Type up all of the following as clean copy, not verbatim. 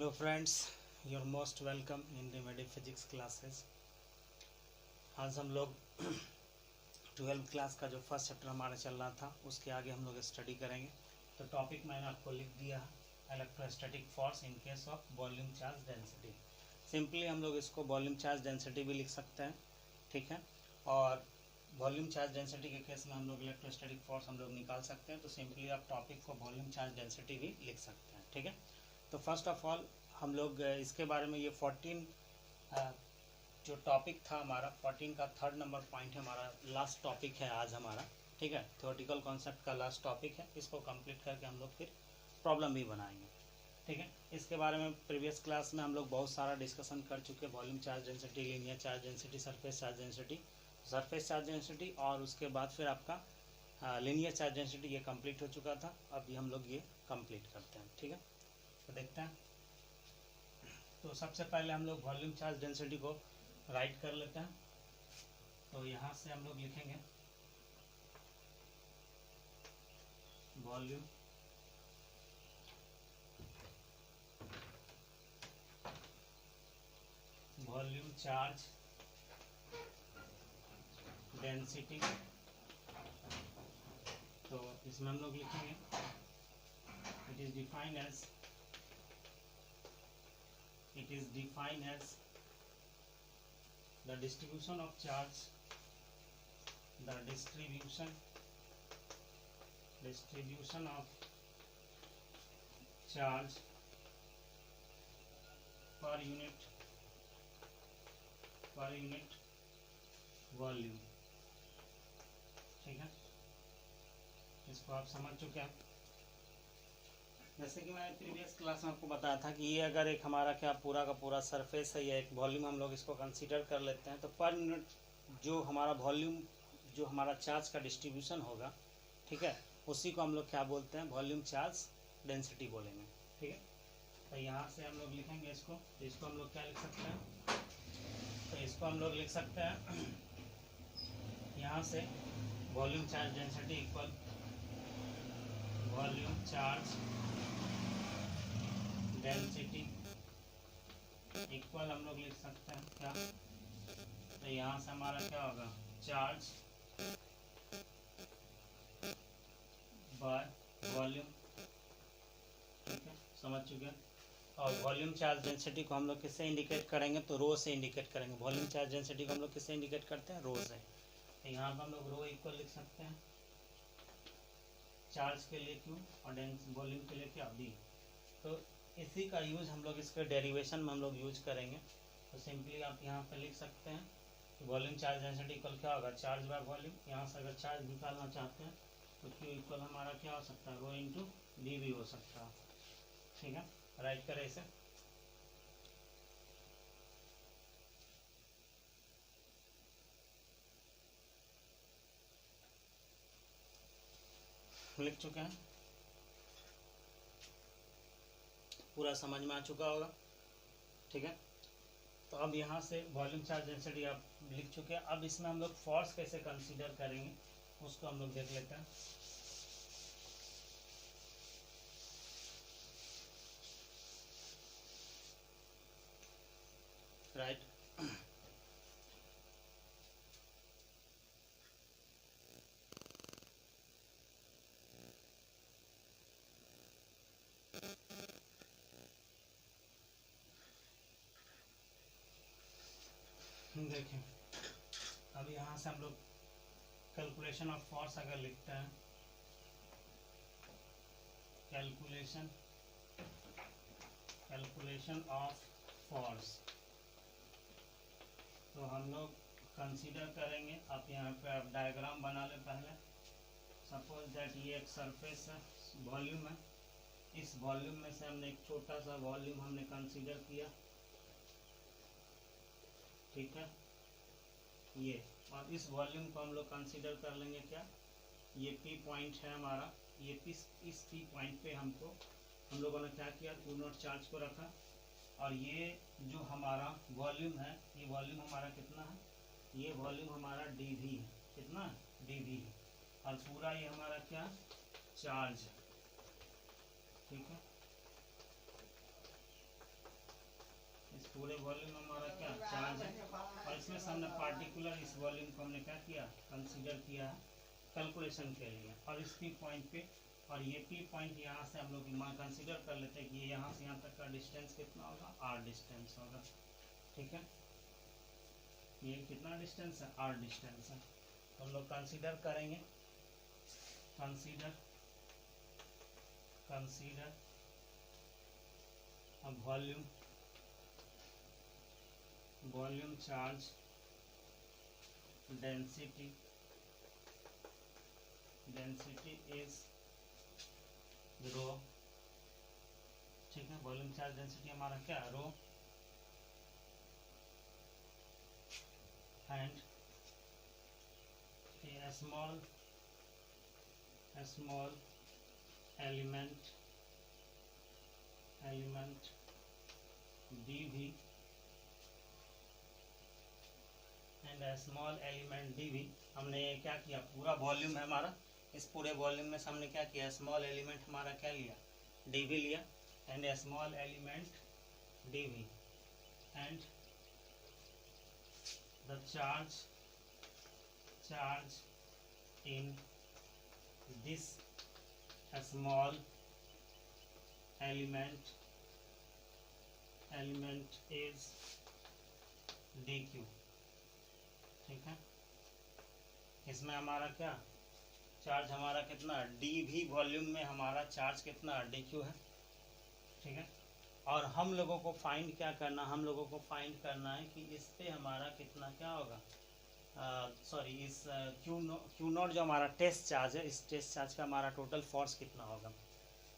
Hello friends, you're most welcome in remedy physics classes. आज हम लोग 12th क्लास का जो फर्स्ट चैप्टर हमारा चल रहा था उसके आगे हम लोग स्टडी करेंगे। तो टॉपिक मैंने आपको लिख दिया है, electrostatic force in case of volume charge density. Simply हम लोग इसको वॉल्यूम चार्ज डेंसिटी भी लिख सकते हैं, ठीक है। और वॉल्यूम चार्ज डेंसिटी के केस में हम लोग इलेक्ट्रोस्टैटिक फोर्स हम लोग निकाल सकते हैं। तो सिंपली आप टॉपिक को वॉल्यूम चार्ज डेंसिटी भी लिख सकते हैं, ठीक है। तो फर्स्ट ऑफ ऑल हम लोग इसके बारे में ये 14 जो टॉपिक था हमारा 14 का 3rd नंबर पॉइंट है, हमारा लास्ट टॉपिक है आज हमारा, ठीक है। थ्योरेटिकल कॉन्सेप्ट का लास्ट टॉपिक है। इसको कंप्लीट करके हम लोग फिर प्रॉब्लम भी बनाएंगे, ठीक है। इसके बारे में प्रीवियस क्लास में हम लोग बहुत सारा डिस्कशन कर चुके हैं। Volume charge density, linear charge density, surface charge density और उसके बाद फिर आपका लीनियर चार्ज डेंसिटी, ये कंप्लीट हो चुका था। अभी हम लोग ये कंप्लीट करते हैं, ठीक है। तो देखते हैं। तो सबसे पहले हम लोग वॉल्यूम चार्ज डेंसिटी को राइट कर लेते हैं। तो यहाँ से हम लोग लिखेंगे वॉल्यूम चार्ज डेंसिटी। तो इसमें हम लोग लिखेंगे it is defined as the distribution of charge, the distribution of charge per unit volume, ठीक है। इसको आप समझ चुके हैं। जैसे कि मैंने प्रीवियस क्लास में आपको बताया था कि ये अगर एक हमारा क्या पूरा का पूरा सरफेस है या एक वॉल्यूम हम लोग इसको कंसीडर कर लेते हैं, तो पर यूनिट जो हमारा वॉल्यूम, जो हमारा चार्ज का डिस्ट्रीब्यूशन होगा, ठीक है, उसी को हम लोग क्या बोलते हैं, वॉल्यूम चार्ज डेंसिटी बोलेंगे, ठीक है। तो यहाँ से हम लोग लिखेंगे इसको। तो इसको हम लोग क्या लिख सकते हैं, तो इसको हम लोग लिख सकते हैं यहाँ से volume charge density equal volume charge density equal हम लोग लिख सकते हैं क्या, तो यहाँ से हमारा क्या होगा, चार्ज बाय वॉल्यूम, ठीक है, समझ चुके हैं। और वॉल्यूम चार्ज डेंसिटी को हम लोग किससे इंडिकेट करेंगे, तो रो से इंडिकेट करेंगे। वॉल्यूम चार्ज डेंसिटी को हम लोग किससे इंडिकेट करते हैं, रो से। तो यहाँ पर हम लोग रो इक्वल लिख सकते हैं चार्ज के लिए क्यू और वॉल्यूम के लिए क्या, बी। तो इसी का यूज हम लोग इसके डेरिवेशन में हम लोग यूज करेंगे। तो सिंपली आप यहाँ पे लिख सकते हैं कि वॉल्यूम चार्ज डेंसिटी इक्वल क्या होगा, चार्ज बाय वॉल्यूम। यहाँ से अगर चार्ज निकालना चाहते हैं तो क्यू इक्वल हमारा क्या हो सकता है, रो इंटू डी भी हो सकता है, ठीक है। राइट करें इसे। लिख चुके हैं, पूरा समझ में आ चुका होगा, ठीक है। तो अब यहाँ से वॉल्यूम चार्ज डेंसिटी आप लिख चुके हैं। अब इसमें हम लोग फोर्स कैसे कंसीडर करेंगे उसको हम लोग देख लेते हैं। राइट, देखें। अब यहाँ से हम लोग कैलकुलेशन ऑफ फोर्स अगर लिखते हैं, कैलकुलेशन ऑफ फोर्स, तो हम लोग कंसीडर करेंगे। आप यहाँ पे आप डायग्राम बना लें पहले। सपोज दैट ये एक सरफेस है, वॉल्यूम है। इस वॉल्यूम में से हमने एक छोटा सा वॉल्यूम हमने कंसीडर किया, ठीक है, ये। और इस वॉल्यूम को हम लोग कंसीडर कर लेंगे क्या, ये पी पॉइंट है हमारा। ये इस पी पॉइंट पे हम लोगों ने क्या किया, क्यू नॉट चार्ज को रखा। और ये जो हमारा वॉल्यूम है, ये वॉल्यूम हमारा कितना है, ये वॉल्यूम हमारा dv है। कितना है, dv है। और पूरा ये हमारा क्या, चार्ज है, ठीक है। पूरे वॉल्यूम हमारा क्या चार्ज है, और इसमें से हमने पार्टिकुलर इस वॉल्यूम को हमने क्या किया, कंसीडर किया है कैलकुलेशन के लिए। और इस पी पॉइंट पे, और ये पी पॉइंट यहाँ से हम लोग कंसीडर कर लेते हैं कि यहाँ से यहाँ तक का डिस्टेंस कितना होगा, आर डिस्टेंस होगा। ठीक है, ये कितना डिस्टेंस है, आर डिस्टेंस है। तो हम लोग कंसीडर करेंगे, consider volume, volume charge density is rho. ठीक है, वॉल्यूम चार्ज डेंसिटी हमारा क्या, rho, and a small element dV and a small element dV। हमने क्या किया, पूरा वॉल्यूम है हमारा, इस पूरे वॉल्यूम में से हमने क्या किया, स्मॉल एलिमेंट हमारा क्या लिया, dV लिया, and a small element dV and the charge in this small element is dq। ठीक है, इसमें हमारा क्या चार्ज, हमारा कितना dv वॉल्यूम में हमारा चार्ज कितना dq है। ठीक है, और हम लोगों को फाइंड क्या करना, हम लोगों को फाइंड करना है कि इस पे हमारा कितना क्या होगा, सॉरी इस क्यू नॉट जो हमारा टेस्ट चार्ज है, इस टेस्ट चार्ज का हमारा टोटल फोर्स कितना होगा।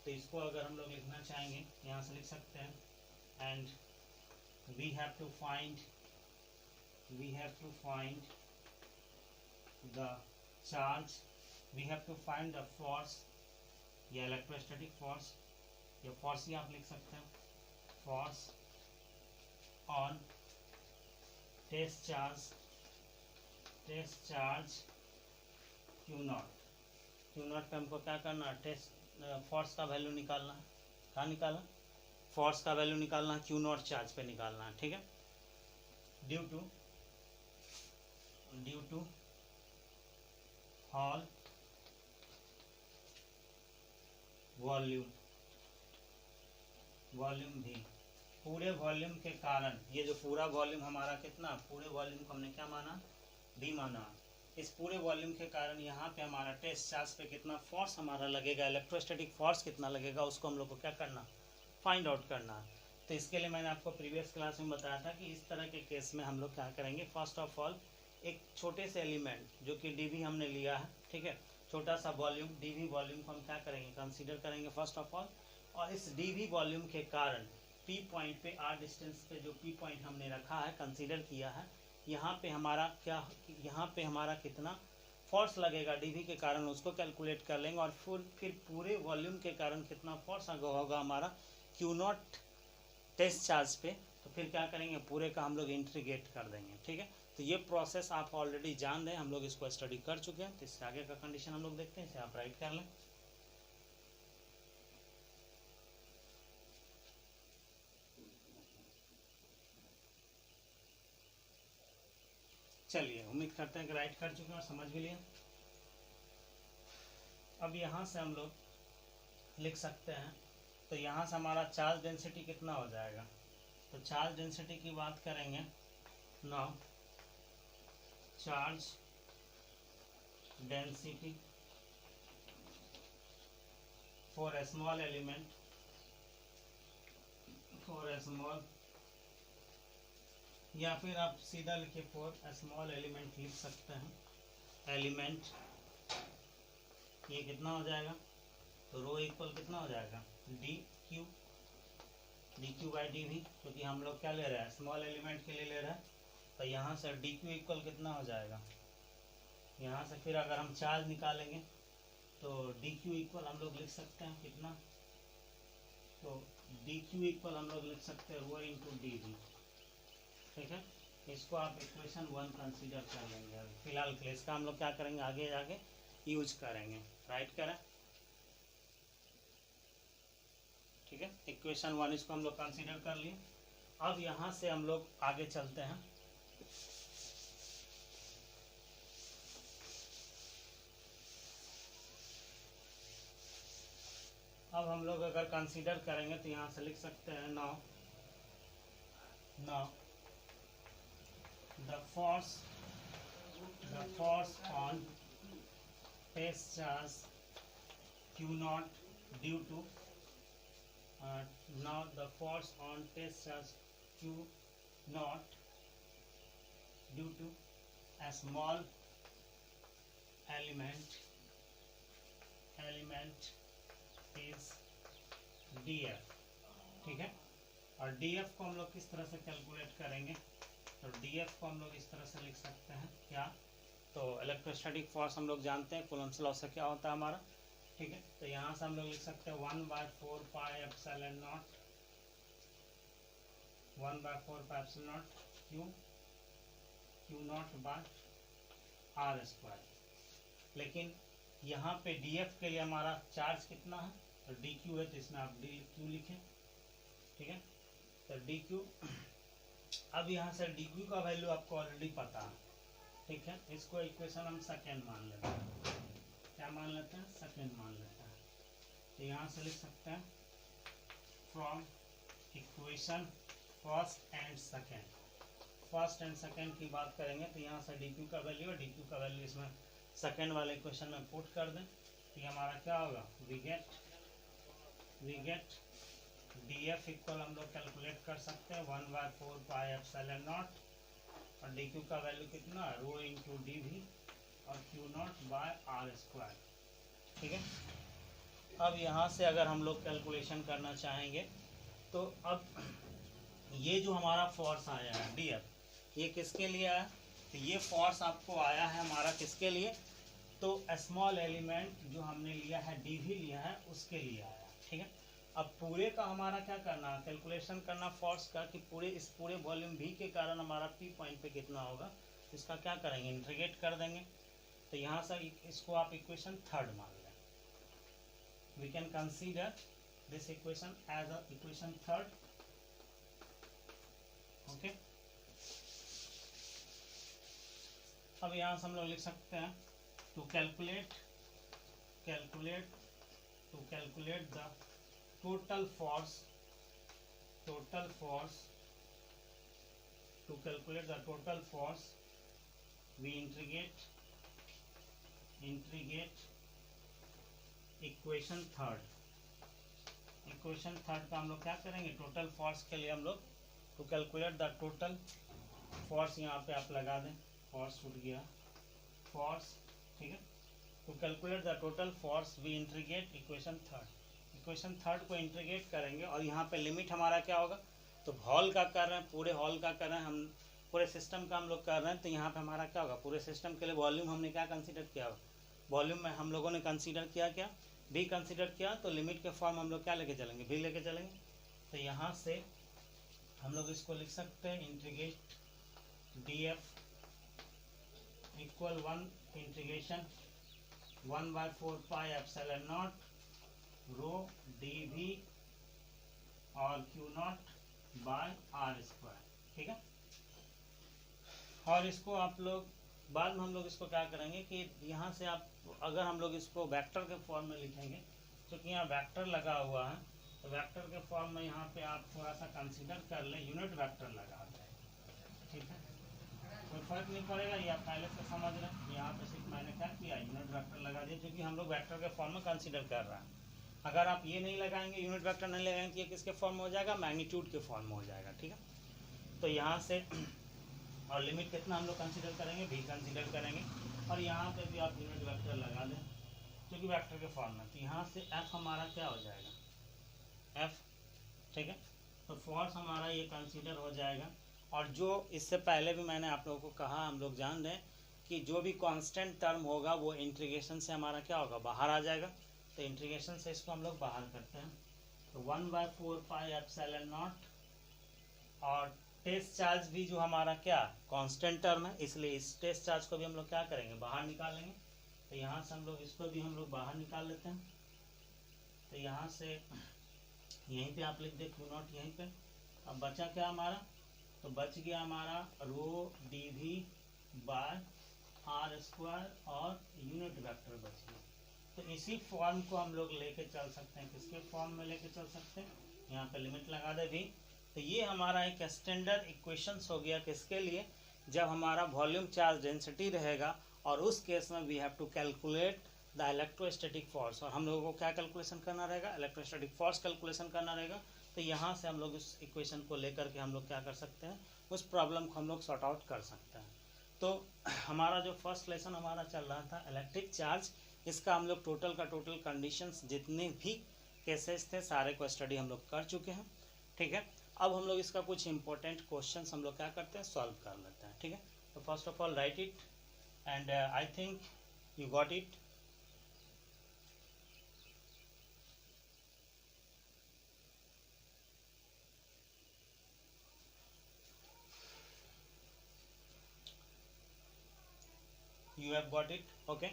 तो इसको अगर हम लोग लिखना चाहेंगे, यहाँ से लिख सकते हैं, and we have to find the charge, we have to find the force, या इलेक्ट्रोस्टैटिक फोर्स, या फोर्स ही आप लिख सकते हैं, force on test charge q naught पे हमको क्या करना है, टेस्ट फोर्स का वैल्यू निकालना है। कहाँ निकालना, फोर्स का वैल्यू निकालना है, क्यू नॉट चार्ज पे निकालना है। ठीक है, ड्यू टू हॉल वॉल्यूम भी, पूरे वॉल्यूम के कारण, ये जो पूरा वॉल्यूम हमारा कितना, पूरे वॉल्यूम को हमने क्या माना, डी माना। इस पूरे वॉल्यूम के कारण यहाँ पे हमारा टेस्ट चार्ज पे कितना फोर्स हमारा लगेगा, इलेक्ट्रोस्टैटिक फोर्स कितना लगेगा, उसको हम लोग को क्या करना, फाइंड आउट करना है। तो इसके लिए मैंने आपको प्रीवियस क्लास में बताया था कि इस तरह के केस में हम लोग क्या करेंगे, फर्स्ट ऑफ ऑल एक छोटे से एलिमेंट जो कि डीवी हमने लिया है, ठीक है, छोटा सा वॉल्यूम, डीवी वॉल्यूम को हम क्या करेंगे, कंसीडर करेंगे फर्स्ट ऑफ ऑल। और इस डीवी वॉल्यूम के कारण पी पॉइंट पे, आर डिस्टेंस पे जो पी पॉइंट हमने रखा है, कंसीडर किया है, यहाँ पे हमारा क्या, यहाँ पे हमारा कितना फोर्स लगेगा डीवी के कारण, उसको कैलकुलेट कर लेंगे। और फिर पूरे वॉल्यूम के कारण कितना फोर्स होगा हमारा क्यू नॉट टेस्ट चार्ज पे, तो फिर क्या करेंगे, पूरे का हम लोग इंटीग्रेट कर देंगे। ठीक है, तो ये प्रोसेस आप ऑलरेडी जान रहे हैं, हम लोग इसको स्टडी कर चुके हैं। तो इससे आगे का कंडीशन हम लोग देखते हैं, इसे आप राइट कर लें। चलिए, उम्मीद करते हैं कि राइट कर चुके हैं और समझ भी लिए। अब यहाँ से हम लोग लिख सकते हैं, तो यहाँ से हमारा चार्ज डेंसिटी कितना हो जाएगा, तो चार्ज डेंसिटी की बात करेंगे। Now charge density for a small element, या फिर आप सीधा लिखिए फॉर ए स्मॉल एलिमेंट लिख सकते हैं, एलिमेंट, ये कितना हो जाएगा, तो रो इक्वल कितना हो जाएगा, d q by d v, क्योंकि हम लोग क्या ले रहे हैं, स्मॉल एलिमेंट के लिए ले रहे हैं। तो यहाँ से डी क्यू इक्वल कितना हो जाएगा, यहाँ से फिर अगर हम चार्ज निकालेंगे तो डी क्यू इक्वल हम लोग लिख सकते हैं कितना, तो डी क्यू इक्वल हम लोग लिख सकते हैं रो इंटू डी वी। ठीक है, इसको आप इक्वेशन 1 कंसीडर कर लेंगे। फिलहाल के लिए इसका हम लोग क्या करेंगे, आगे आगे यूज करेंगे। राइट करें, ठीक है, इक्वेशन 1 इसको हम लोग कंसीडर कर लिए। अब यहाँ से हम लोग आगे चलते हैं। अब हम लोग अगर कंसीडर करेंगे तो यहाँ से लिख सकते हैं now the force on test charge Q0 due to now the force on test charge Q0 due to a small element is df, ठीक है। और df को हम लोग किस तरह से कैलकुलेट करेंगे, तो df को हम लोग इस तरह से लिख सकते हैं क्या, तो इलेक्ट्रोस्टैटिक फोर्स हम लोग जानते हैं कूलम्ब्स लॉ से क्या होता है हमारा, ठीक है। तो यहाँ से हम लोग लिख सकते हैं 1/4 pi epsilon naught, 1/4 pi epsilon naught Q0 by r square. लेकिन यहाँ पे df के लिए हमारा चार्ज कितना है, तो dq है, तो इसमें आप dq लिखें, ठीक है। तो dq, अब यहाँ से dq का वैल्यू आपको ऑलरेडी पता है, ठीक है। इसको इक्वेशन हम सेकेंड मान लेते हैं, क्या मान लेते हैं, सेकेंड मान लेते हैं। तो यहाँ से लिख सकते हैं from equation first and second की बात करेंगे तो यहाँ से dq का वैल्यू है, dq का वैल्यू इसमें सेकेंड वाले इक्वेशन में पुट कर दें तो ये हमारा क्या होगा, वी गेट df इक्वल हम लोग कैलकुलेट कर सकते हैं 1/4 पाई एप्सिलॉन नॉट, और dq का वैल्यू कितना, रो इंटू dv और Q0 बाय आर स्क्वायर, ठीक है। अब यहाँ से अगर हम लोग कैलकुलेशन करना चाहेंगे तो अब ये जो हमारा फोर्स आया है df, ये किसके लिए आया, तो ये फोर्स आपको आया है हमारा किसके लिए, तो स्मॉल एलिमेंट जो हमने लिया है dv लिया है उसके लिए आया, ठीक है। अब पूरे का हमारा क्या करना है, कैलकुलेशन करना फोर्स का कि इस पूरे वॉल्यूम v के कारण हमारा p पॉइंट पे कितना होगा, इसका क्या करेंगे, इंटीग्रेट कर देंगे। तो यहाँ से इसको आप इक्वेशन थर्ड मान लें, we can consider this equation as a equation third, okay. अब यहाँ से हम लोग लिख सकते हैं to calculate the total force, to calculate the total force we integrate equation third का हम लोग क्या करेंगे, टोटल फोर्स के लिए हम लोग to calculate the total force, यहाँ पे आप लगा दें, फोर्स छूट गया, फोर्स, ठीक है। To calculate the total force we integrate equation third को इंटीग्रेट करेंगे, और यहाँ पे लिमिट हमारा क्या होगा, तो हॉल का कर रहे हैं, पूरे हॉल का कर रहे हैं, हम पूरे सिस्टम का हम लोग कर रहे हैं, तो यहाँ पे हमारा क्या होगा, पूरे सिस्टम के लिए वॉल्यूम हमने क्या कंसीडर किया होगा, वॉल्यूम में हम लोगों ने कंसीडर किया क्या, भी कंसीडर किया, तो लिमिट के फॉर्म हम लोग क्या लेके चलेंगे, भी लेके चलेंगे। तो यहाँ से हम लोग इसको लिख सकते हैं integrate df equal 1 integration 1/4 pi epsilon naught rho dv और Q0 बाय आर स्क्वायर, ठीक है। और इसको आप लोग बाद में हम लोग इसको क्या करेंगे कि यहाँ से आप अगर हम लोग इसको वेक्टर के फॉर्म में लिखेंगे, क्योंकि यहाँ वेक्टर लगा हुआ है, तो वेक्टर के फॉर्म में यहाँ पे आप थोड़ा सा कंसीडर कर लें, यूनिट वेक्टर लगा दें, ठीक है। कोई फर्क नहीं पड़ेगा, ये आप पहले से समझ रहे हैं, यहाँ पे सिर्फ मैंने क्या किया, यूनिट वेक्टर लगा दिया, क्योंकि हम लोग वेक्टर के फॉर्म में कंसीडर कर रहे हैं। अगर आप ये नहीं लगाएंगे, यूनिट वेक्टर नहीं लगाएंगे, तो ये किसके फॉर्म में हो जाएगा, मैग्नीट्यूड के फॉर्म में हो जाएगा, ठीक है। तो यहाँ से और लिमिट कितना हम लोग कंसीडर करेंगे, भी कंसीडर करेंगे, और यहाँ पे भी आप यूनिट वेक्टर लगा दें क्योंकि वेक्टर के फॉर्म में। तो यहाँ से एफ हमारा क्या हो जाएगा, एफ, ठीक है। तो फोर्स हमारा ये कंसीडर हो जाएगा। और जो इससे पहले भी मैंने आप लोगों को कहा, हम लोग जान रहे हैं कि जो भी कांस्टेंट टर्म होगा वो इंटीग्रेशन से हमारा क्या होगा, बाहर आ जाएगा। तो इंटीग्रेशन से इसको हम लोग बाहर करते हैं, तो 1/4 पाई एप्सिलॉन नॉट, और टेस्ट चार्ज भी जो हमारा क्या कांस्टेंट टर्म है, इसलिए इस टेस्ट चार्ज को भी हम लोग क्या करेंगे, बाहर निकालेंगे। तो यहाँ से हम लोग इसको भी हम लोग बाहर निकाल लेते हैं। तो यहाँ से यहीं पे आप लिख दे Q0 यहीं पे, अब बचा क्या हमारा, तो बच गया हमारा रो dv बाय आर स्क्वायर और यूनिट वेक्टर बच गया। तो इसी फॉर्म को हम लोग लेके चल सकते हैं, किसके फॉर्म में लेके चल सकते हैं, यहाँ पे लिमिट लगा दे भी। तो ये हमारा एक स्टैंडर्ड इक्वेशंस हो गया किसके लिए, जब हमारा वॉल्यूम चार्ज डेंसिटी रहेगा और उस केस में we have to calculate the electrostatic force, और हम लोगों को क्या कैलकुलेशन करना रहेगा, इलेक्ट्रोस्टैटिक फोर्स कैलकुलेशन करना रहेगा। तो यहाँ से हम लोग इस इक्वेशन को लेकर के हम लोग क्या कर सकते हैं, उस प्रॉब्लम को हम लोग सॉर्ट आउट कर सकते हैं। तो हमारा जो फर्स्ट लेसन हमारा चल रहा था इलेक्ट्रिक चार्ज, इसका हम लोग टोटल का टोटल कंडीशंस जितने भी केसेस थे सारे को स्टडी हम लोग कर चुके हैं। ठीक है, अब हम लोग इसका कुछ इंपॉर्टेंट क्वेश्चंस हम लोग क्या करते हैं, सॉल्व कर लेते हैं। ठीक है, तो first of all right it and I think you got it. You have got it, okay.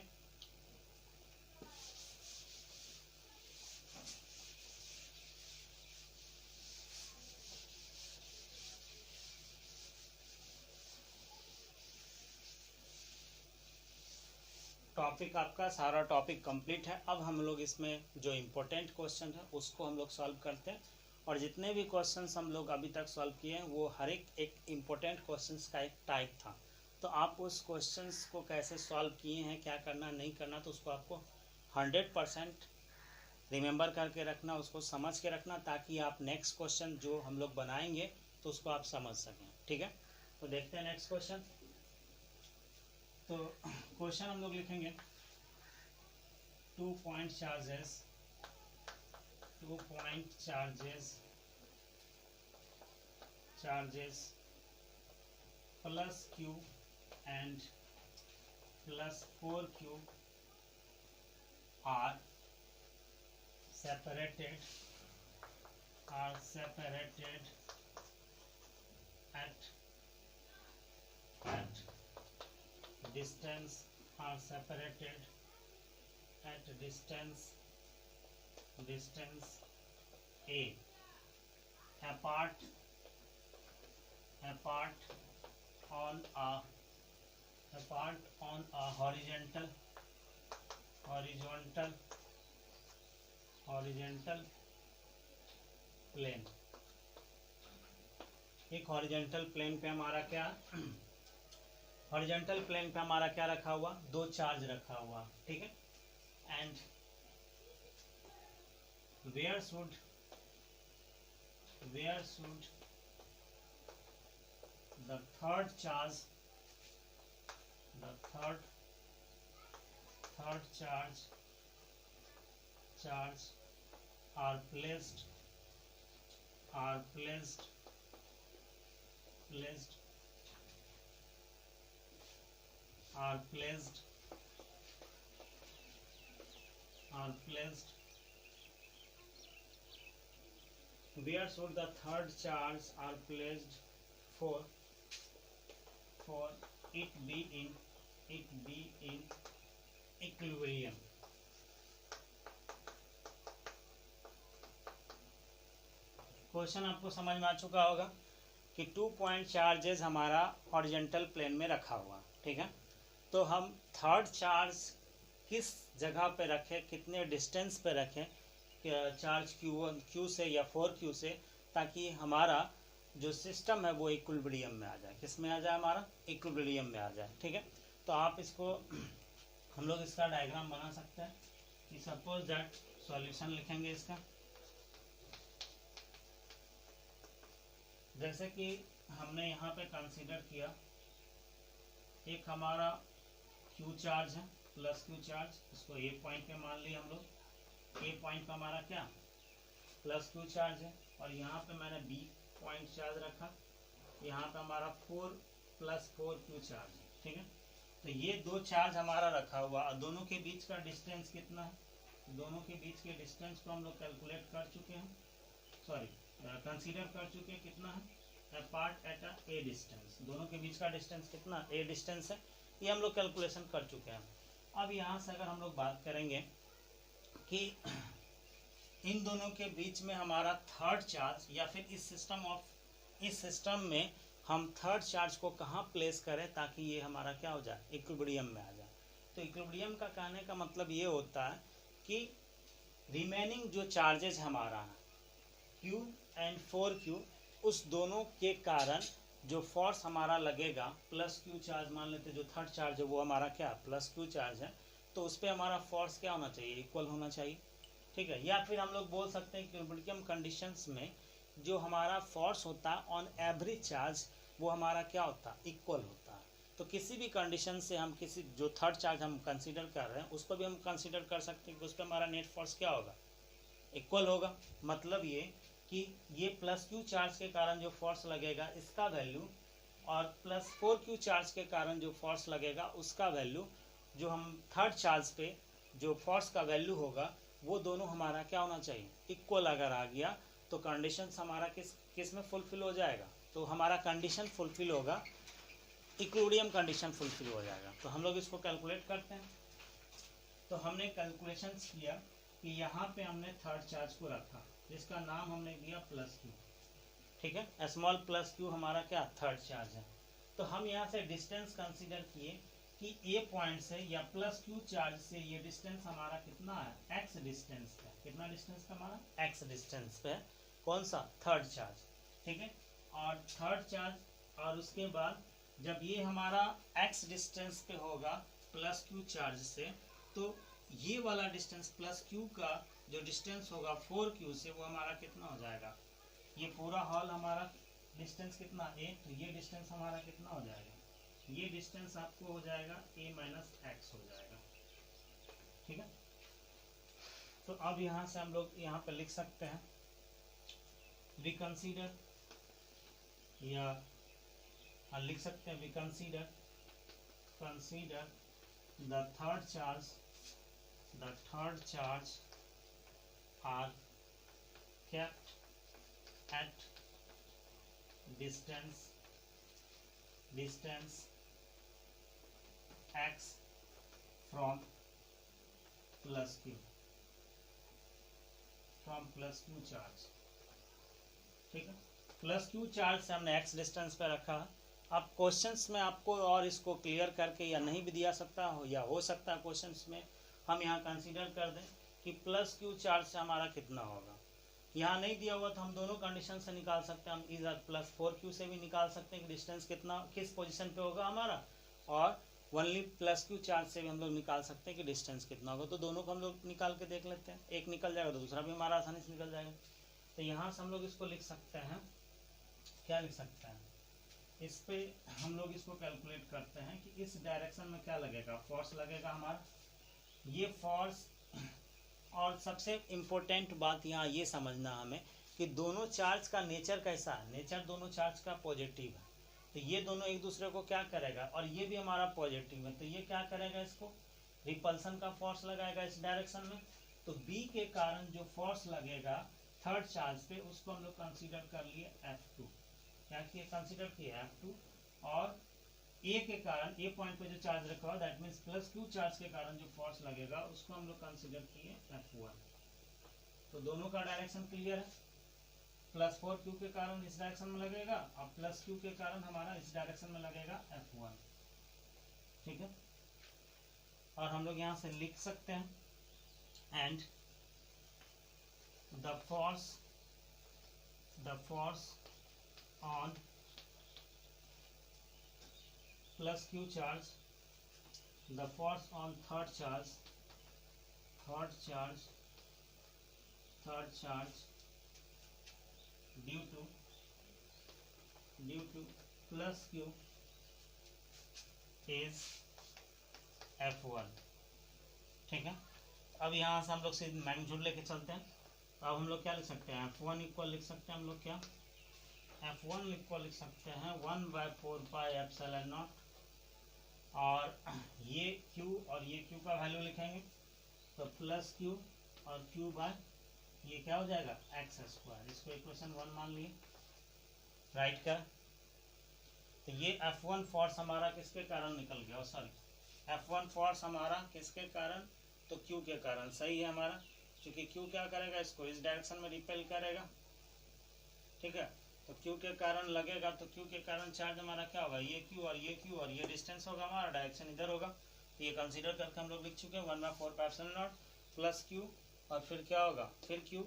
Topic आपका सारा टॉपिक कंप्लीट है। अब हम लोग इसमें जो इम्पोर्टेंट क्वेश्चन है उसको हम लोग सॉल्व करते हैं, और जितने भी क्वेश्चंस हम लोग अभी तक सॉल्व किए हैं वो हर एक इम्पोर्टेंट क्वेश्चंस का एक टाइप था। तो आप उस क्वेश्चंस को कैसे सॉल्व किए हैं, क्या करना नहीं करना, तो उसको आपको 100% रिमेंबर करके रखना, उसको समझ के रखना, ताकि आप नेक्स्ट क्वेश्चन जो हम लोग बनाएंगे तो उसको आप समझ सकें। ठीक है, तो देखते हैं नेक्स्ट क्वेश्चन। तो क्वेश्चन हम लोग लिखेंगे 2 point charges plus q and plus 4q are separated at distance a apart on a horizontal plane। एक हॉरिजॉन्टल प्लेन पे हमारा क्या हॉरिजॉन्टल प्लेन पे हमारा क्या रखा हुआ, दो चार्ज रखा हुआ। ठीक है, and where should the third charge are placed where should the third charge are placed for it be in equilibrium। Question आपको समझ में आ चुका होगा कि 2 पॉइंट चार्जेस हमारा हॉरिजॉन्टल प्लेन में रखा हुआ। ठीक है, तो हम थर्ड चार्ज किस जगह पे रखें, कितने डिस्टेंस पे रखें चार्ज Q से या 4Q से, ताकि हमारा जो सिस्टम है वो इक्विलिब्रियम में आ जाए। किस में आ जाए, हमारा इक्विलिब्रियम में आ जाए। ठीक है, तो आप इसको हम लोग इसका डायग्राम बना सकते हैं कि सपोज दैट सॉल्यूशन लिखेंगे इसका, जैसे कि हमने यहाँ पे कंसीडर किया एक हमारा Q चार्ज है प्लस Q चार्ज, इसको A पॉइंट पे मान लिया हम लोग। A पॉइंट पे हमारा क्या प्लस Q चार्ज है, और यहाँ पे मैंने B पॉइंट चार्ज रखा, यहाँ पे हमारा 4 + 4Q चार्ज है। ठीक है, तो ये दो चार्ज हमारा रखा हुआ, और दोनों के बीच का डिस्टेंस कितना है, दोनों के बीच के डिस्टेंस को हम लोग कैलकुलेट कर चुके हैं, कंसीडर कर चुके हैं। कितना है, अपार्ट एट ए डिस्टेंस, दोनों के बीच का डिस्टेंस कितना ए डिस्टेंस है, ये हम लोग कैलकुलेशन कर चुके हैं। अब यहाँ से अगर हम लोग बात करेंगे कि इन दोनों के बीच में हमारा थर्ड चार्ज, या फिर इस सिस्टम ऑफ इस सिस्टम में हम थर्ड चार्ज को कहाँ प्लेस करें ताकि ये हमारा क्या हो जाए, इक्विलिब्रियम में आ जाए। तो इक्विलिब्रियम का कहने का मतलब ये होता है कि रिमेनिंग जो चार्जेज हमारा है Q एंड 4Q, उस दोनों के कारण जो फोर्स हमारा लगेगा प्लस Q चार्ज, मान लेते जो थर्ड चार्ज है वो हमारा क्या प्लस Q चार्ज है, तो उस पर हमारा फोर्स क्या होना चाहिए, इक्वल होना चाहिए। ठीक है, या फिर हम लोग बोल सकते हैं कि इक्विलिब्रियम कंडीशंस में जो हमारा फोर्स होता है ऑन एवरेज चार्ज वो हमारा क्या होता है, इक्वल होता है। तो किसी भी कंडीशन से हम किसी जो थर्ड चार्ज हम कंसीडर कर रहे हैं उसको भी हम कंसीडर कर सकते हैं कि उस पर हमारा नेट फोर्स क्या होगा, इक्वल होगा। मतलब ये कि ये प्लस Q चार्ज के कारण जो फोर्स लगेगा इसका वैल्यू और प्लस 4Q चार्ज के कारण जो फोर्स लगेगा उसका वैल्यू, जो हम थर्ड चार्ज पे जो फोर्स का वैल्यू होगा वो दोनों हमारा क्या होना चाहिए, इक्वल अगर आ गया तो कंडीशन हमारा किस में फुलफिल हो जाएगा, तो हमारा कंडीशन फुलफिल होगा, इक्विलिब्रियम कंडीशन फुलफिल हो जाएगा। तो हम लोग इसको कैलकुलेट करते हैं। तो हमने कैलकुलेशंस किया कि यहाँ पे हमने थर्ड चार्ज को रखा जिसका नाम हमने दिया प्लस Q। ठीक है, स्मॉल प्लस Q हमारा क्या थर्ड चार्ज है। तो हम यहाँ से डिस्टेंस कंसीडर किए कि ए पॉइंट से या प्लस Q चार्ज से ये डिस्टेंस हमारा कितना है, x डिस्टेंस है। कितना डिस्टेंस का हमारा, x डिस्टेंस पे, कौन सा, थर्ड चार्ज। ठीक है, और थर्ड चार्ज, और उसके बाद जब ये हमारा x डिस्टेंस पे होगा प्लस Q चार्ज से, तो ये वाला डिस्टेंस प्लस Q का जो डिस्टेंस होगा 4Q से वो हमारा कितना हो जाएगा, ये पूरा हॉल हमारा डिस्टेंस कितना a, तो ये डिस्टेंस हमारा कितना हो जाएगा, ये डिस्टेंस आपको हो जाएगा a माइनस एक्स हो जाएगा। ठीक है, तो अब यहाँ से हम लोग यहाँ पे लिख सकते हैं वी कंसीडर, या लिख सकते हैं we consider the third charge are kept at distance x from plus Q charge. ठीक है, प्लस Q चार्ज से हमने x डिस्टेंस पे रखा। अब क्वेश्चंस में आपको और इसको क्लियर करके या नहीं भी दिया सकता हो, या हो सकता है क्वेश्चंस में हम यहाँ कंसीडर कर दें कि प्लस Q चार्ज से हमारा कितना होगा। यहाँ नहीं दिया हुआ तो हम दोनों कंडीशन से निकाल सकते हैं, हम इधर प्लस 4Q से भी निकाल सकते हैं कि डिस्टेंस कितना किस पोजीशन पे होगा हमारा, और ओनली प्लस Q चार्ज से भी हम लोग निकाल सकते हैं कि डिस्टेंस कितना होगा। तो दोनों को हम लोग निकाल के देख लेते हैं, एक निकल जाएगा तो दूसरा भी हमारा आसानी से निकल जाएगा। तो यहाँ से हम लोग इसको लिख सकते हैं, क्या लिख सकते हैं, इस पे हम लोग इसको कैलकुलेट करते हैं कि इस डायरेक्शन में क्या लगेगा, फोर्स लगेगा हमारा, ये फोर्स। और सबसे इम्पोर्टेंट बात यहाँ ये समझना हमें कि दोनों चार्ज का नेचर कैसा है, नेचर दोनों चार्ज का पॉजिटिव है। तो ये दोनों एक दूसरे को क्या करेगा, और ये भी हमारा पॉजिटिव है, तो ये क्या करेगा, इसको रिपल्सन का फोर्स लगाएगा इस डायरेक्शन में। तो B के कारण जो फोर्स लगेगा थर्ड चार्ज पे उसको हम लोग कंसीडर कर लिए F2। क्या किए, कंसीडर किए F2। और ए के कारण, ए पॉइंट पे जो चार्ज रखा हुआ that means plus Q charge के कारण जो फोर्स लगेगा उसको हम लोग कंसीडर किए F1। तो दोनों का डायरेक्शन क्लियर है, प्लस 4Q के कारण इस डायरेक्शन में लगेगा और प्लस Q के कारण हमारा इस डायरेक्शन में लगेगा F1। ठीक है, और हम लोग यहाँ से लिख सकते हैं and the force on plus Q charge, the force on third charge due to plus Q is F1। ठीक है, अब यहाँ से हम लोग सीधे मैग्नीट्यूड लेके चलते हैं। तो अब हम लोग क्या लिख सकते हैं, F1 इक्वल लिख सकते हैं हम लोग, क्या F1 इक्वल लिख सकते हैं 1/4 पाई एप्सिलॉन नॉट, और ये Q और ये Q का वैल्यू लिखेंगे तो प्लस Q और Q बाय ये क्या हो जाएगा x स्क्वायर। इसको इक्वेशन 1 मान लिए, राइट का। तो ये F1 फोर्स हमारा किसके कारण निकल गया, सॉरी F1 फोर्स हमारा किसके कारण, तो Q के कारण। सही है हमारा, क्योंकि Q क्या करेगा, इसको इस डायरेक्शन में रिपेल करेगा। ठीक है, तो Q के कारण लगेगा, तो Q के कारण चार्ज हमारा क्या होगा, ये Q और ये Q और ये डिस्टेंस होगा हमारा, डायरेक्शन इधर होगा। तो ये कंसीडर करके हम लोग लिख चुके हैं 1/4 प्लस Q, और फिर क्या होगा, फिर Q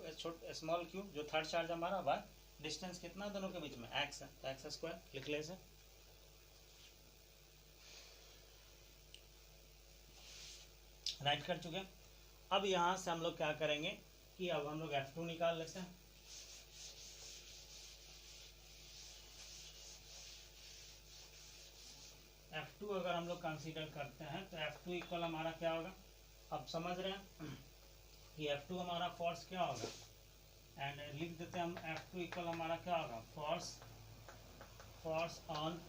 स्मॉल Q जो थर्ड चार्ज हमारा बाय डिस्टेंस कितना दोनों के बीच में x है, तो x स्क्वायर लिख ले इसे। राइट कर चुके। अब यहाँ से हम लोग क्या करेंगे कि अब हम लोग F2 निकाल लेते हैं। F2 अगर हम लोग कंसीडर करते हैं तो F2 इक्वल हमारा क्या होगा, अब समझ रहे हैं कि F2 हमारा फोर्स क्या होगा, एंड लिख देते हैं हम F2 इक्वल हमारा क्या होगा, force on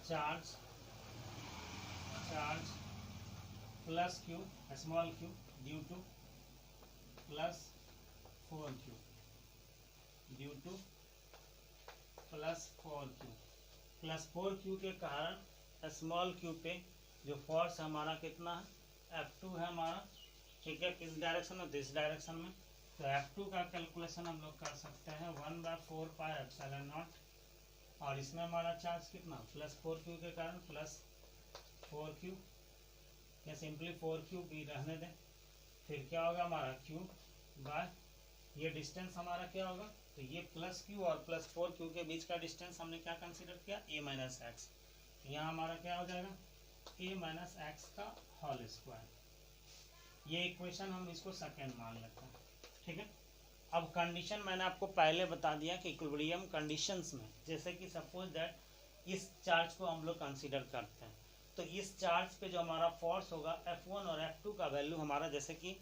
charge plus Q small Q due two plus 4Q due two plus 4Q के कारण स्मॉल Q पे जो फोर्स हमारा कितना है, F2 है हमारा, ठीक है, किस डायरेक्शन में, दिस डायरेक्शन में। तो F2 का कैलकुलेशन हम लोग कर सकते हैं 1/4πε0, और इसमें हमारा चार्ज कितना प्लस 4Q के कारण प्लस 4Q, या सिंपली 4Q भी रहने दें। फिर क्या होगा हमारा Q बाय ये डिस्टेंस हमारा क्या होगा, तो ये प्लस Q और प्लस 4Q के बीच का डिस्टेंस हमने क्या कंसीडर किया, a माइनस एक्स। यहाँ हमारा क्या हो जाएगा, a माइनस एक्स का होल स्क्वायर। ये इक्वेशन हम इसको सेकेंड मान लेते हैं, ठीक है। अब कंडीशन मैंने आपको पहले बता दिया कि इक्विलिब्रियम कंडीशंस में, जैसे कि सपोज दैट इस चार्ज को हम लोग कंसीडर करते हैं, तो इस चार्ज पे जो हमारा फोर्स होगा F1 और F2 का वैल्यू हमारा, जैसे कि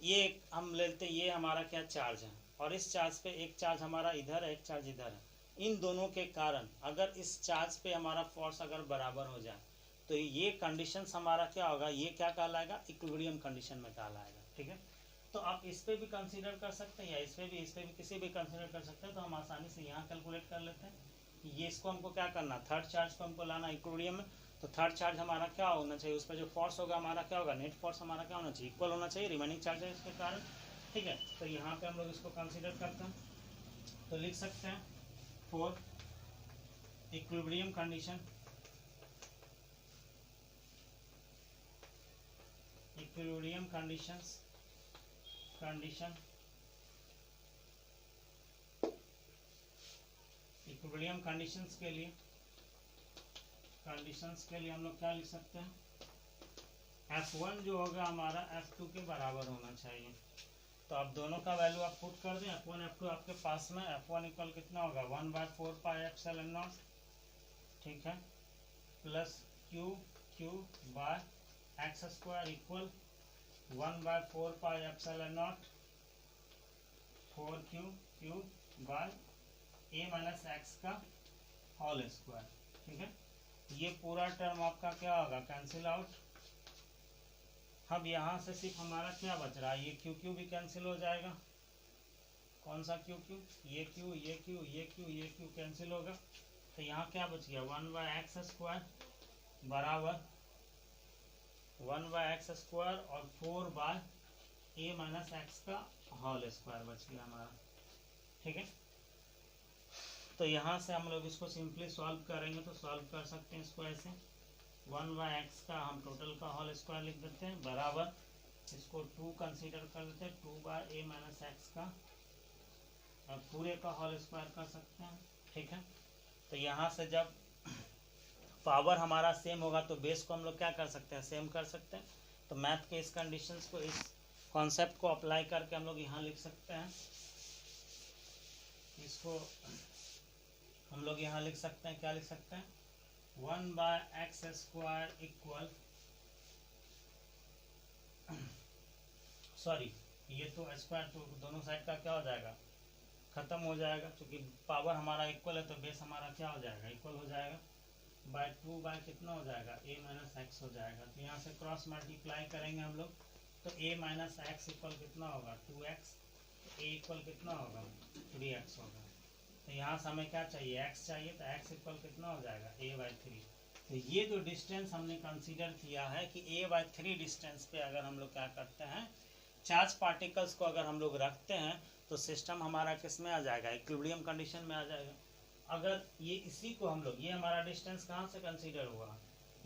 ये हम लेते हैं, ये हमारा क्या चार्ज है, और इस चार्ज पे एक चार्ज हमारा इधर है, एक चार्ज इधर है। इन दोनों के कारण अगर इस चार्ज पे हमारा फोर्स अगर बराबर हो जाए तो ये कंडीशंस हमारा क्या होगा, ये क्या कहलाएगा, इक्विलिब्रियम कंडीशन में कहलाएगा, ठीक है। तो आप इस पे भी कंसीडर कर सकते हैं, या इस पे भी किसी भी कंसीडर कर सकते हैं। तो हम आसानी से यहाँ कैलकुलेट कर लेते हैं। ये इसको हमको क्या करना, थर्ड चार्ज को हमको लाना इक्विलिब्रियम में। तो थर्ड चार्ज हमारा क्या होना चाहिए, उस पर जो फोर्स होगा हमारा क्या होगा, नेट फोर्स हमारा क्या होना चाहिए, इक्वल होना चाहिए रिमेनिंग चार्जेस के कारण, ठीक है। तो यहाँ पे हम लोग इसको कंसीडर करते हैं, तो लिख सकते हैं for equilibrium condition, equilibrium condition equilibrium conditions के लिए हम लोग क्या लिख सकते हैं, F1 जो होगा हमारा F2 के बराबर होना चाहिए। तो आप दोनों का वैल्यू आप पुट कर दें, F1 F2 आपके पास में। F1 इक्वल कितना होगा, 1/4πε0, ठीक है, plus Q by x square equal 1/4πε0 4Q by a minus x का होल स्क्वायर, ठीक है। ये पूरा टर्म आपका क्या होगा, कैंसिल आउट। अब यहाँ से सिर्फ हमारा क्या बच रहा है, ये Q भी कैंसिल हो जाएगा। कौन सा Q, ये Q कैंसिल होगा। तो यहाँ क्या बच गया, 1/x स्क्वायर बराबर 1/x स्क्वायर और 4/a माइनस एक्स का होल स्क्वायर बच गया हमारा, ठीक है। तो यहाँ से हम लोग इसको सिंपली सॉल्व करेंगे, तो सॉल्व कर सकते हैं इसको ऐसे, 1/x का हम टोटल का होल स्क्वायर लिख देते हैं बराबर, इसको 2 कंसीडर कर लेते हैं, 2/a माइनस एक्स का और पूरे का होल स्क्वायर कर सकते हैं, ठीक है। तो यहाँ से जब पावर हमारा सेम होगा तो बेस को हम लोग क्या कर सकते हैं, सेम कर सकते हैं। तो मैथ के इस कंडीशंस को, इस कॉन्सेप्ट को अप्लाई करके हम लोग यहाँ लिख सकते हैं, इसको हम लोग यहाँ लिख सकते हैं, क्या लिख सकते हैं, 1/x स्क्वायर इक्वल, सॉरी ये तो स्क्वायर तो दोनों साइड का क्या हो जाएगा, खत्म हो जाएगा, क्योंकि पावर हमारा इक्वल है तो बेस हमारा क्या हो जाएगा, इक्वल हो जाएगा। बाय 2 बाय कितना हो जाएगा, a माइनस एक्स हो जाएगा। तो यहाँ से क्रॉस मल्टीप्लाई करेंगे हम लोग, तो a माइनस एक्स इक्वल कितना होगा, 2x, तो a इक्वल कितना होगा, 3x होगा। तो यहाँ से हमें क्या चाहिए, x चाहिए, तो x इक्वल कितना हो जाएगा, a/3। तो ये जो डिस्टेंस हमने कंसीडर किया है कि a/3 डिस्टेंस पे अगर हम लोग क्या करते हैं, चार्ज पार्टिकल्स को अगर हम लोग रखते हैं तो सिस्टम हमारा किस में आ जाएगा, इक्विलिब्रियम कंडीशन में आ जाएगा। अगर ये इसी को हम लोग, ये हमारा डिस्टेंस कहाँ से कंसीडर हुआ,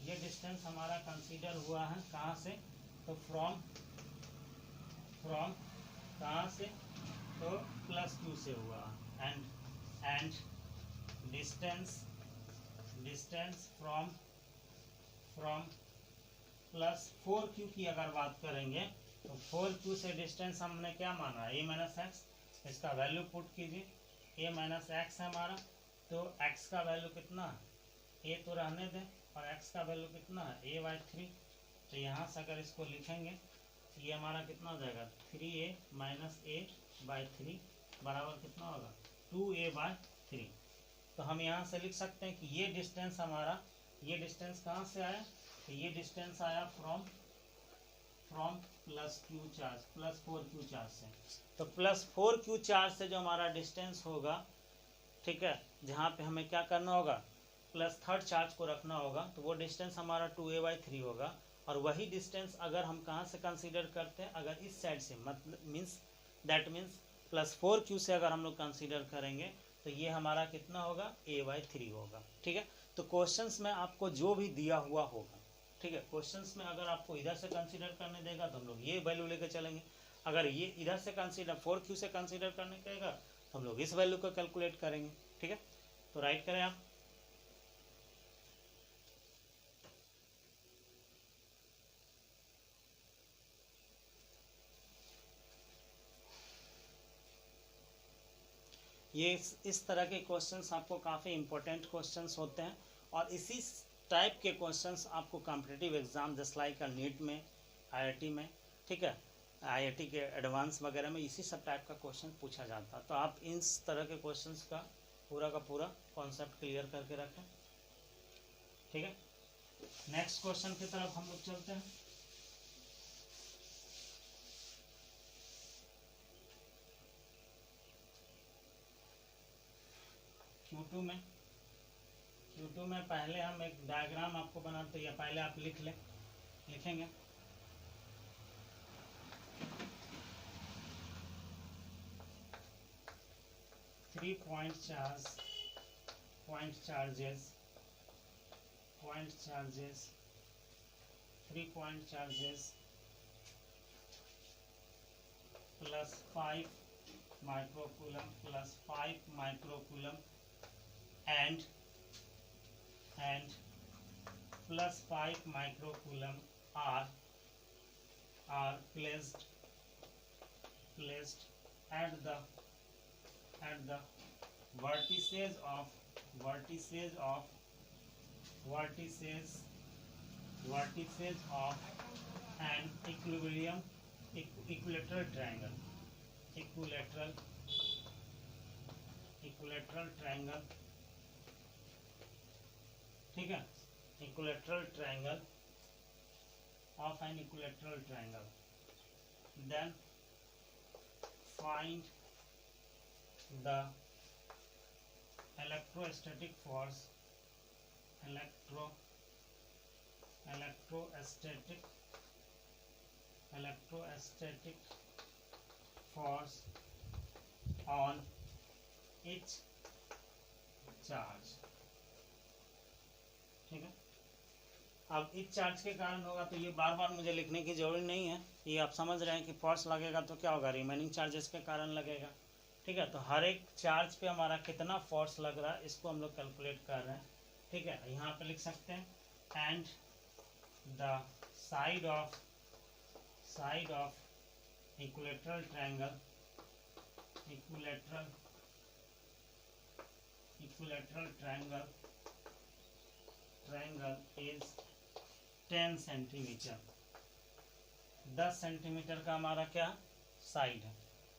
ये डिस्टेंस हमारा कंसीडर हुआ है कहाँ से, तो फ्रॉम कहाँ से, तो प्लस क्यू से हुआ, and distance from plus 4q की अगर बात करेंगे तो 4q से डिस्टेंस हमने क्या माना, a माइनस एक्स, इसका वैल्यू पुट कीजिए, a माइनस एक्स है हमारा, तो x का वैल्यू कितना है, a तो रहने दें, और x का वैल्यू कितना है, a/3, तो यहाँ से अगर इसको लिखेंगे ये हमारा कितना हो जाएगा, 3a माइनस a/3 बराबर कितना होगा, 2a/3। तो हम यहाँ से लिख सकते हैं कि ये डिस्टेंस हमारा, ये डिस्टेंस कहाँ से आया, तो ये डिस्टेंस आया फ्रॉम प्लस 4q चार्ज से। तो प्लस 4q चार्ज से जो हमारा डिस्टेंस होगा, ठीक है, जहाँ पे हमें क्या करना होगा, प्लस थर्ड चार्ज को रखना होगा, तो वो डिस्टेंस हमारा 2a/3 होगा। और वही डिस्टेंस अगर हम कहाँ से कंसीडर करते हैं, अगर इस साइड से, मतलब दैट मीन्स प्लस 4q से अगर हम लोग कंसीडर करेंगे तो ये हमारा कितना होगा, a/3 होगा। ठीक है, तो क्वेश्चंस में आपको जो भी दिया हुआ होगा, ठीक है, क्वेश्चंस में अगर आपको इधर से कंसीडर करने देगा तो हम लोग ये वैल्यू लेकर चलेंगे, अगर ये इधर से कंसीडर 4q से कंसीडर करने कहेगा तो हम लोग इस वैल्यू को कैलकुलेट करेंगे। ठीक है, तो राइट करें आप। ये इस तरह के क्वेश्चंस आपको काफ़ी इंपॉर्टेंट क्वेश्चंस होते हैं, और इसी टाइप के क्वेश्चंस आपको competitive exam just like NEET में, आईआईटी में, ठीक है, आईआईटी के एडवांस वगैरह में इसी सब टाइप का क्वेश्चन पूछा जाता है। तो आप इस तरह के क्वेश्चंस का पूरा कॉन्सेप्ट क्लियर करके रखें। ठीक है, नेक्स्ट क्वेश्चन की तरफ हम लोग चलते हैं। Q2 में पहले हम एक डायग्राम आपको बनाते हैं, या पहले आप लिखेंगे 3 point charges 3 point charges plus 5 microcoulomb and plus 5 microcoulomb are placed at the vertices of an equilateral triangle, ठीक है, equilateral triangle of an equilateral triangle, then find the electrostatic force on each charge. ठीक है, अब इस charge के कारण होगा, तो ये बार बार मुझे लिखने की जरूरत नहीं है, ये आप समझ रहे हैं कि फोर्स लगेगा तो क्या होगा, रिमेनिंग चार्जेस के कारण लगेगा। ठीक है, तो हर एक चार्ज पे हमारा कितना फोर्स लग रहा है इसको हम लोग कैलकुलेट कर रहे हैं। ठीक है, यहाँ पे लिख सकते हैं and the side of equilateral triangle is 10 centimetre, 10 centimetre का हमारा क्या साइड है।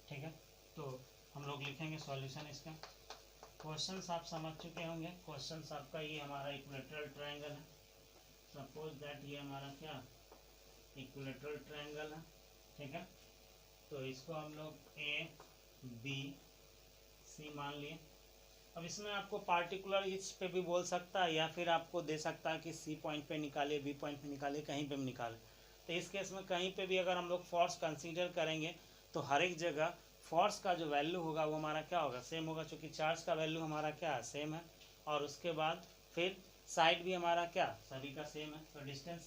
ठीक है, तो हम लोग लिखेंगे सॉल्यूशन इसका। क्वेश्चंस आप समझ चुके होंगे, क्वेश्चंस आपका ये हमारा इक्विलेटरल ट्रायंगल है, सपोज दैट ये हमारा क्या इक्विलेटरल ट्रायंगल है। ठीक है, तो इसको हम लोग ABC मान लिए। अब इसमें आपको पार्टिकुलर इस पे भी बोल सकता है, या फिर आपको दे सकता है कि C पॉइंट पे निकालिए, B पॉइंट पे निकालिए, कहीं पे भी निकाले। तो इस केस में कहीं पे भी अगर हम लोग फोर्स कंसीडर करेंगे तो हर एक जगह फोर्स का जो वैल्यू होगा वो हमारा क्या होगा, सेम होगा, क्योंकि चार्ज का वैल्यू हमारा क्या है, सेम है। और उसके बाद फिर साइड भी हमारा क्या, सभी का सेम है। तो डिस्टेंस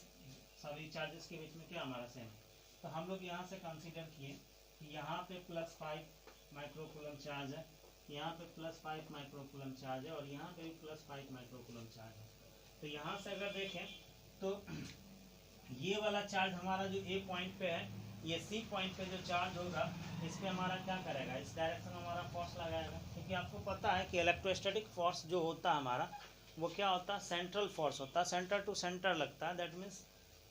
सभी चार्जेस के बीच में क्या हमारा सेम है। तो हम लोग यहाँ से कंसीडर किए कि यहाँ पे +5 माइक्रोकूलम चार्ज है, यहाँ पे +5 माइक्रोकूलम चार्ज है, और यहाँ पे भी +5 माइक्रोकूलम चार्ज है। तो यहाँ से अगर देखें तो ये वाला चार्ज हमारा जो ए पॉइंट पे है, ये सी पॉइंट पे जो चार्ज होगा इस पे हमारा क्या करेगा, इस डायरेक्शन में हमारा फोर्स लगाएगा। क्योंकि आपको पता है कि इलेक्ट्रोस्टैटिक फोर्स जो होता है हमारा, वो क्या होता है, सेंट्रल फोर्स होता है, सेंटर टू सेंटर लगता है। दैट मीन्स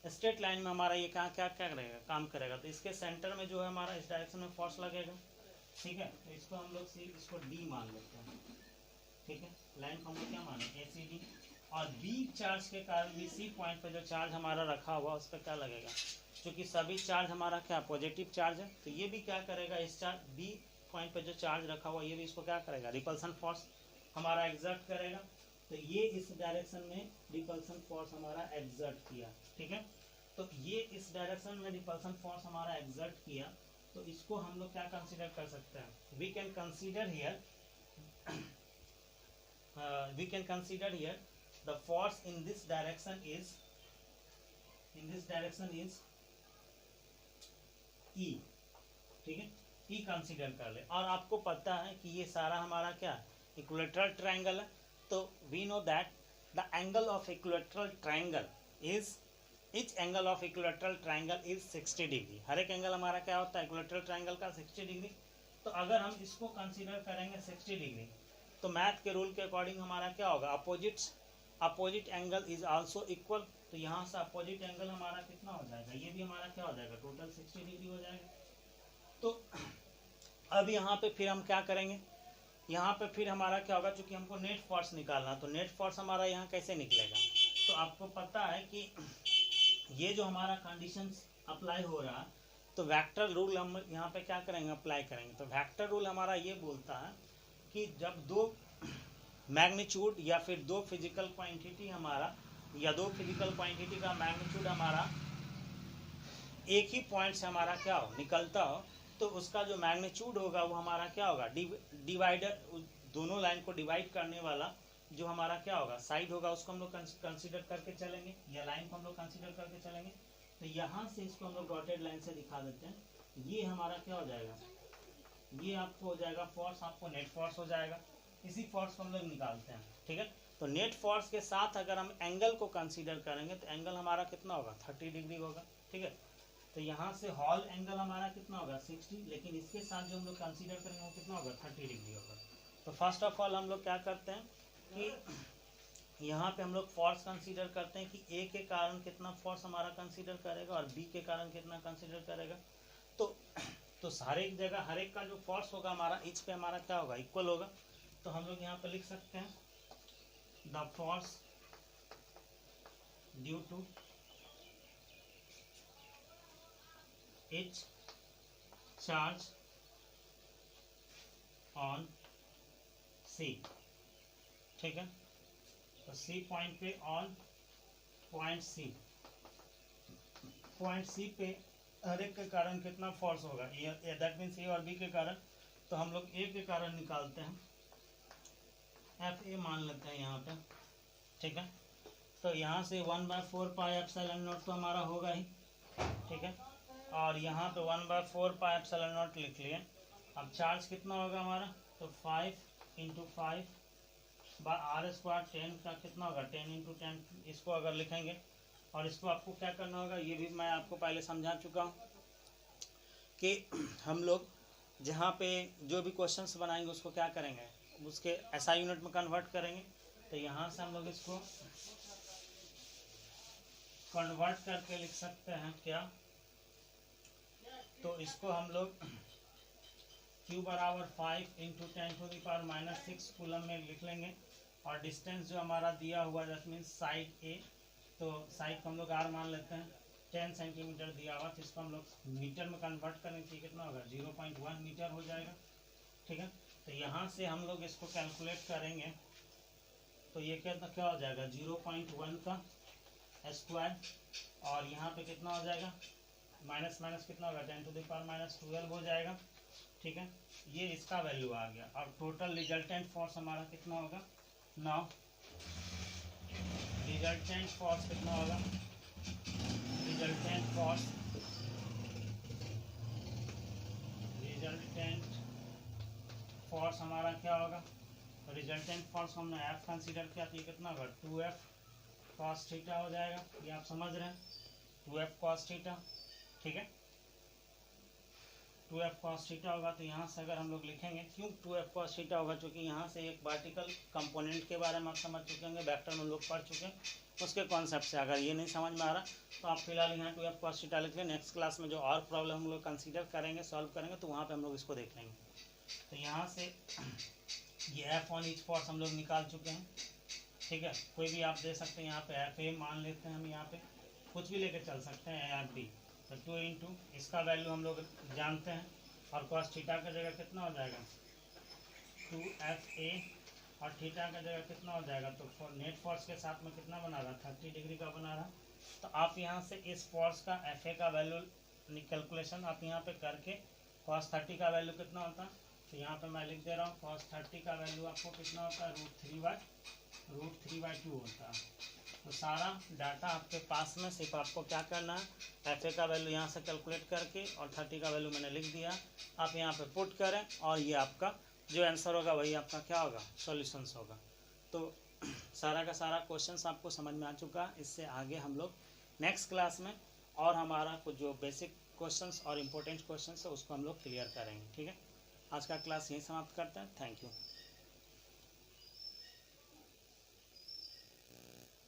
स्ट्रेट लाइन में हमारा ये क्या क्या क्या करेगा, काम करेगा। तो इसके सेंटर में जो है हमारा इस डायरेक्शन में फोर्स लगेगा, ठीक है। तो इसको हम लोग इसको डी मान लेते हैं, ठीक है। लाइन को हम लोग क्या माने, ए सी डी। और बी चार्ज के कारण भी सी पॉइंट पे जो चार्ज हमारा रखा हुआ उस पर क्या लगेगा, क्योंकि सभी चार्ज हमारा क्या पॉजिटिव चार्ज है। तो ये भी क्या करेगा, इस चार्ज बी पॉइंट पे जो चार्ज रखा हुआ ये भी इसको क्या करेगा, रिपल्सन फोर्स हमारा एग्जर्ट करेगा। तो ये इस डायरेक्शन में रिपल्सन फोर्स हमारा एग्जर्ट किया, ठीक है। तो ये इस डायरेक्शन में रिपल्सन फोर्स हमारा एग्जर्ट किया। तो इसको हम लोग क्या कंसीडर कर सकते हैं, we can consider here the force in this direction is E, ठीक है। E कंसीडर कर ले। और आपको पता है कि ये सारा हमारा क्या इक्विलेटरल ट्रायंगल है। तो we know that the angle of equilateral triangle is each angle of equilateral triangle is 60 degree. हर एक एंगल हमारा क्या होता है इक्विलेटरल ट्रायंगल का, 60 डिग्री। तो अगर हम इसको कंसीडर करेंगे 60 डिग्री, तो मैथ के रूल के अकॉर्डिंग हमारा क्या होगा, opposite angle is also equal. तो यहाँ से अपोजिट एंगल हमारा कितना हो जाएगा, ये भी हमारा क्या हो जाएगा, टोटल 60 डिग्री हो जाएगा। तो अब यहाँ पे फिर हम क्या करेंगे, यहाँ पे फिर हमारा क्या होगा, चूंकि हमको नेट फोर्स निकालना, तो नेट फोर्स हमारा यहाँ कैसे निकलेगा। तो आपको पता है कि ये जो हमारा कंडीशन अप्लाई हो रहा है, तो वेक्टर रूल हम यहाँ पे क्या करेंगे, अप्लाई करेंगे। तो वेक्टर रूल हमारा ये बोलता है कि जब दो मैग्नीट्यूड या फिर दो फिजिकल क्वांटिटी हमारा, या दो फिजिकल क्वांटिटी का मैग्नीट्यूड हमारा एक ही पॉइंट से हमारा क्या हो, निकलता हो, तो उसका जो मैग्नीट्यूड होगा वो हमारा क्या होगा, डिवाइडर, दोनों लाइन को डिवाइड करने वाला जो हमारा क्या होगा, साइड होगा, उसको हम लोग कंसीडर करके चलेंगे, या लाइन को हम लोग कंसीडर करके चलेंगे। तो यहाँ से इसको हम लोग डॉटेड लाइन से दिखा देते हैं। ये हमारा क्या हो जाएगा, ये आपको हो जाएगा फोर्स, आपको नेट फोर्स हो जाएगा। इसी फोर्स को हम लोग निकालते हैं, ठीक है। तो नेट फोर्स के साथ अगर हम एंगल को कंसीडर करेंगे तो एंगल हमारा कितना होगा, 30 डिग्री होगा, ठीक है। तो यहाँ से हॉल एंगल हमारा कितना होगा, 60, लेकिन इसके साथ जो हम लोग कंसीडर करेंगे वो कितना होगा, 30 डिग्री होगा। तो फर्स्ट ऑफ ऑल हम लोग क्या करते हैं कि यहाँ पे हम लोग फोर्स कंसीडर करते हैं कि ए के कारण कितना फोर्स हमारा कंसीडर करेगा और बी के कारण कितना कंसीडर करेगा। तो हर एक जगह हर एक का जो फोर्स होगा हमारा इच पे हमारा क्या होगा, इक्वल होगा। तो हम लोग यहाँ पे लिख सकते हैं the force due to each charge on C, ठीक है। तो C पॉइंट पे ऑन पॉइंट C पे हर एक के कारण कितना फोर्स होगा, दैट मीन्स ए और बी के कारण। तो हम लोग ए के कारण निकालते हैं, एफ ए मान लेते हैं यहाँ पे, ठीक है। तो यहाँ से 1/4 पाई एप्सिलॉन नॉट तो हमारा होगा ही, ठीक है। और यहाँ पे 1/4 पाई एप्सिलॉन नॉट लिख लिए। अब चार्ज कितना होगा हमारा, तो 5 × 5/r², 10 का कितना होगा, 10 × 10। इसको अगर लिखेंगे, और इसको आपको क्या करना होगा, ये भी मैं आपको पहले समझा चुका हूँ कि हम लोग जहाँ पे जो भी क्वेश्चंस बनाएंगे उसको क्या करेंगे, उसके SI यूनिट में कन्वर्ट करेंगे। तो यहाँ से हम लोग इसको कन्वर्ट करके लिख सकते हैं क्या, तो इसको हम लोग Q बराबर 5 × 10⁻⁻⁶ कूलम में लिख लेंगे। और डिस्टेंस जो हमारा दिया हुआ दैट मीन्स साइड ए, तो साइड को हम लोग r मान लेते हैं, 10 सेंटीमीटर दिया हुआ। तो इसको हम लोग मीटर में कन्वर्ट करेंगे तो कितना होगा, 0.1 मीटर हो जाएगा, ठीक है। तो यहाँ से हम लोग इसको कैलकुलेट करेंगे, तो ये क्या हो जाएगा, 0.1 का स्क्वायर, और यहाँ पे कितना हो जाएगा, माइनस कितना होगा, 10⁻⁻12 हो जाएगा, ठीक है, ये इसका वैल्यू आ गया। और टोटल रिजल्टेंट फोर्स हमारा कितना होगा, नाउ रिजल्टेंट फोर्स कितना होगा, रिजल्टेंट फोर्स हमारा क्या होगा, रिजल्टेंट फोर्स हमने एफ कंसीडर किया तो ये कितना होगा 2F cos थीटा हो जाएगा। ये आप समझ रहे हैं, 2F cos थीटा, ठीक है, 2F cos थीटा होगा। तो यहाँ से अगर हम लोग लिखेंगे, क्यों 2F cos थीटा होगा, क्योंकि यहाँ से एक पार्टिकल कंपोनेंट के बारे में आप समझ चुके होंगे, वेक्टर में लोग पढ़ चुके हैं उसके कॉन्सेप्ट से। अगर ये नहीं समझ में आ रहा तो आप फिलहाल यहाँ 2F cos थीटा लिख लें। नेक्स्ट क्लास में जो और प्रॉब्लम हम लोग कंसीडर करेंगे, सॉल्व करेंगे, तो वहाँ पर हम लोग इसको देख लेंगे। तो यहाँ से ये एफ ऑन ईच फोर्स हम लोग निकाल चुके हैं, ठीक है। कोई भी आप दे सकते हैं, यहाँ पे एफ ए मान लेते हैं हम, यहाँ पे कुछ भी लेके चल सकते हैं, एफ बी। तो 2 इंटू इसका वैल्यू हम लोग जानते हैं, और cos थीटा का जगह कितना हो जाएगा 2FA, और थीटा का जगह कितना हो जाएगा, तो नेट फोर्स के साथ में कितना बना रहा 30 डिग्री का बना रहा। तो आप यहाँ से इस फोर्स का FA का वैल्यू कैलकुलेशन आप यहाँ पे करके cos 30 का वैल्यू कितना होता है, तो यहाँ पे मैं लिख दे रहा हूँ cos 30 का वैल्यू आपको कितना होता है √3/2 होता है। तो सारा डाटा आपके पास में, सिर्फ आपको क्या करना है, FA का वैल्यू यहाँ से कैलकुलेट करके और 30 का वैल्यू मैंने लिख दिया, आप यहाँ पे पुट करें और ये आपका जो आंसर होगा वही आपका क्या होगा, सॉल्यूशंस होगा। तो सारा का सारा क्वेश्चंस आपको समझ में आ चुका है। इससे आगे हम लोग नेक्स्ट क्लास में और हमारा कुछ जो बेसिक क्वेश्चंस और इम्पोर्टेंट क्वेश्चंस है उसको हम लोग क्लियर करेंगे, ठीक है। आज का क्लास यहीं समाप्त करते हैं। Thank you.